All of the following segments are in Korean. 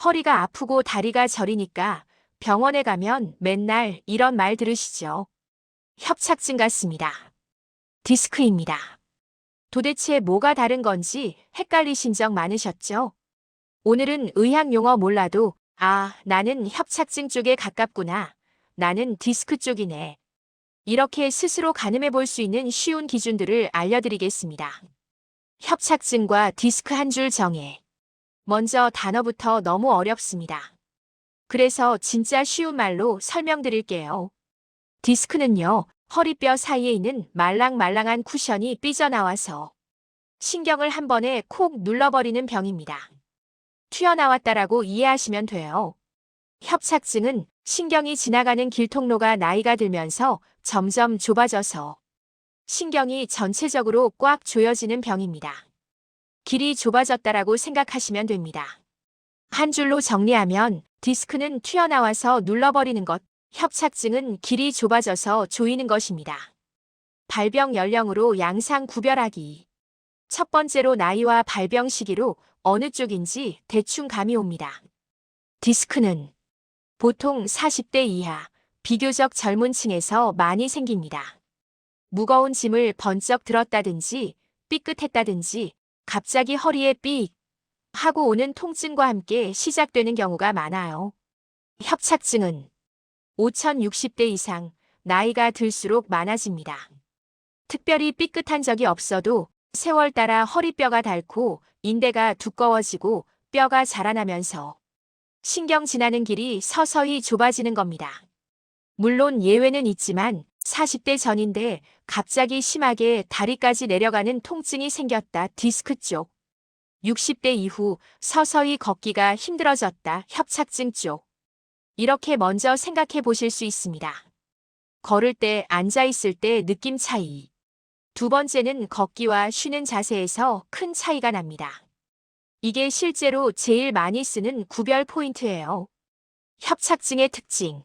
허리가 아프고 다리가 저리니까 병원에 가면 맨날 이런 말 들으시죠? 협착증 같습니다. 디스크입니다. 도대체 뭐가 다른 건지 헷갈리신 적 많으셨죠? 오늘은 의학 용어 몰라도 나는 협착증 쪽에 가깝구나. 나는 디스크 쪽이네. 이렇게 스스로 가늠해 볼 수 있는 쉬운 기준들을 알려드리겠습니다. 협착증과 디스크 한 줄 정의. 먼저 단어부터 너무 어렵습니다. 그래서 진짜 쉬운 말로 설명드릴게요. 디스크는요, 허리뼈 사이에 있는 말랑말랑한 쿠션이 삐져나와서 신경을 한 번에 콕 눌러버리는 병입니다. 튀어나왔다라고 이해하시면 돼요. 협착증은 신경이 지나가는 길통로가 나이가 들면서 점점 좁아져서 신경이 전체적으로 꽉 조여지는 병입니다. 길이 좁아졌다라고 생각하시면 됩니다. 한 줄로 정리하면 디스크는 튀어나와서 눌러버리는 것, 협착증은 길이 좁아져서 조이는 것입니다. 발병 연령으로 양상 구별하기. 첫 번째로 나이와 발병 시기로 어느 쪽인지 대충 감이 옵니다. 디스크는 보통 40대 이하, 비교적 젊은 층에서 많이 생깁니다. 무거운 짐을 번쩍 들었다든지 삐끗했다든지 갑자기 허리에 삑 하고 오는 통증과 함께 시작되는 경우가 많아요. 협착증은 5060대 이상, 나이가 들수록 많아집니다. 특별히 삐끗한 적이 없어도 세월 따라 허리뼈가 닳고 인대가 두꺼워지고 뼈가 자라나면서 신경 지나는 길이 서서히 좁아지는 겁니다. 물론 예외는 있지만 40대 전인데 갑자기 심하게 다리까지 내려가는 통증이 생겼다. 디스크 쪽. 60대 이후 서서히 걷기가 힘들어졌다. 협착증 쪽. 이렇게 먼저 생각해 보실 수 있습니다. 걸을 때, 앉아 있을 때 느낌 차이. 두 번째는 걷기와 쉬는 자세에서 큰 차이가 납니다. 이게 실제로 제일 많이 쓰는 구별 포인트예요. 협착증의 특징.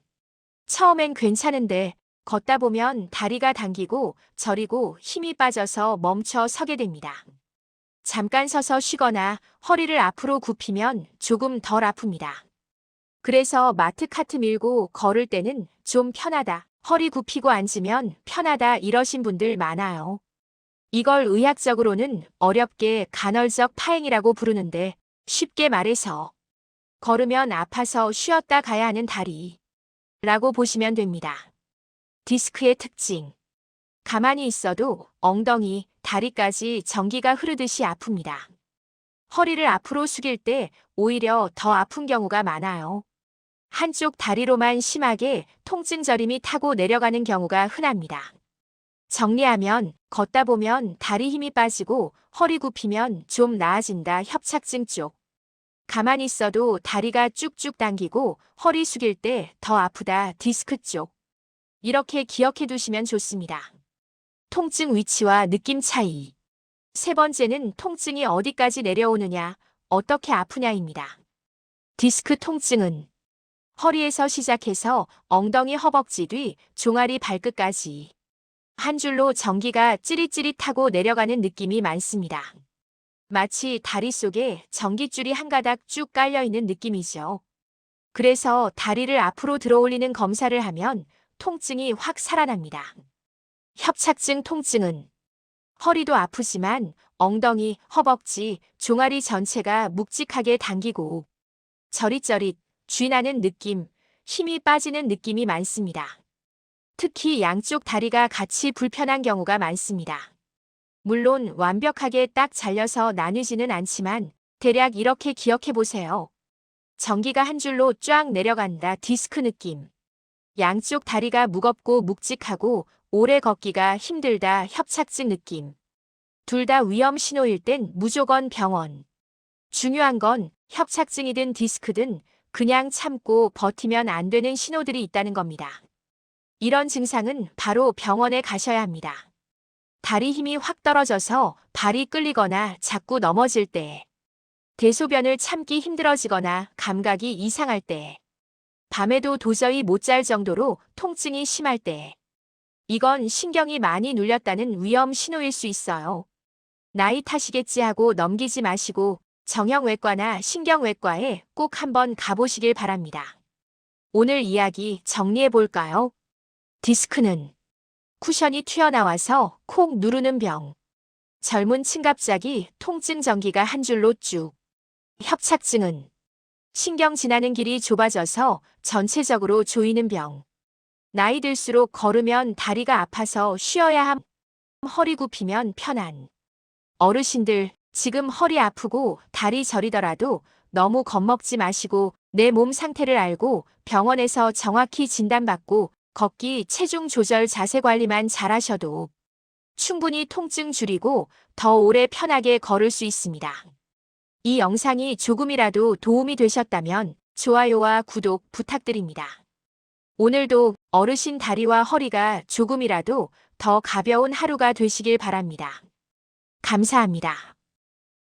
처음엔 괜찮은데 걷다 보면 다리가 당기고 저리고 힘이 빠져서 멈춰 서게 됩니다. 잠깐 서서 쉬거나 허리를 앞으로 굽히면 조금 덜 아픕니다. 그래서 마트 카트 밀고 걸을 때는 좀 편하다, 허리 굽히고 앉으면 편하다 이러신 분들 많아요. 이걸 의학적으로는 어렵게 간헐적 파행이라고 부르는데 쉽게 말해서 걸으면 아파서 쉬었다 가야 하는 다리 라고 보시면 됩니다. 디스크의 특징. 가만히 있어도 엉덩이, 다리까지 전기가 흐르듯이 아픕니다. 허리를 앞으로 숙일 때 오히려 더 아픈 경우가 많아요. 한쪽 다리로만 심하게 통증 저림이 타고 내려가는 경우가 흔합니다. 정리하면 걷다 보면 다리 힘이 빠지고 허리 굽히면 좀 나아진다. 협착증 쪽. 가만히 있어도 다리가 쭉쭉 당기고 허리 숙일 때 더 아프다. 디스크 쪽. 이렇게 기억해 두시면 좋습니다. 통증 위치와 느낌 차이. 세 번째는 통증이 어디까지 내려오느냐, 어떻게 아프냐입니다. 디스크 통증은 허리에서 시작해서 엉덩이 허벅지 뒤 종아리 발끝까지 한 줄로 전기가 찌릿찌릿하고 내려가는 느낌이 많습니다. 마치 다리 속에 전깃줄이 한 가닥 쭉 깔려있는 느낌이죠. 그래서 다리를 앞으로 들어올리는 검사를 하면 통증이 확 살아납니다. 협착증 통증은 허리도 아프지만 엉덩이, 허벅지, 종아리 전체가 묵직하게 당기고 저릿저릿 쥐나는 느낌, 힘이 빠지는 느낌이 많습니다. 특히 양쪽 다리가 같이 불편한 경우가 많습니다. 물론 완벽하게 딱 잘려서 나뉘지는 않지만 대략 이렇게 기억해 보세요. 전기가 한 줄로 쫙 내려간다. 디스크 느낌. 양쪽 다리가 무겁고 묵직하고 오래 걷기가 힘들다. 협착증 느낌. 둘 다 위험 신호일 땐 무조건 병원. 중요한 건 협착증이든 디스크든 그냥 참고 버티면 안 되는 신호들이 있다는 겁니다. 이런 증상은 바로 병원에 가셔야 합니다. 다리 힘이 확 떨어져서 발이 끌리거나 자꾸 넘어질 때, 대소변을 참기 힘들어지거나 감각이 이상할 때, 밤에도 도저히 못 잘 정도로 통증이 심할 때, 이건 신경이 많이 눌렸다는 위험 신호일 수 있어요. 나이 탓이겠지 하고 넘기지 마시고 정형외과나 신경외과에 꼭 한번 가보시길 바랍니다. 오늘 이야기 정리해 볼까요? 디스크는 쿠션이 튀어나와서 콕 누르는 병. 젊은 층갑작이 통증 전기가 한 줄로 쭉. 협착증은 신경 지나는 길이 좁아져서 전체적으로 조이는 병. 나이 들수록 걸으면 다리가 아파서 쉬어야 함. 허리 굽히면 편안. 어르신들, 지금 허리 아프고 다리 저리더라도 너무 겁먹지 마시고 내 몸 상태를 알고 병원에서 정확히 진단받고 걷기, 체중 조절, 자세 관리만 잘하셔도 충분히 통증 줄이고 더 오래 편하게 걸을 수 있습니다. 이 영상이 조금이라도 도움이 되셨다면 좋아요와 구독 부탁드립니다. 오늘도 어르신 다리와 허리가 조금이라도 더 가벼운 하루가 되시길 바랍니다. 감사합니다.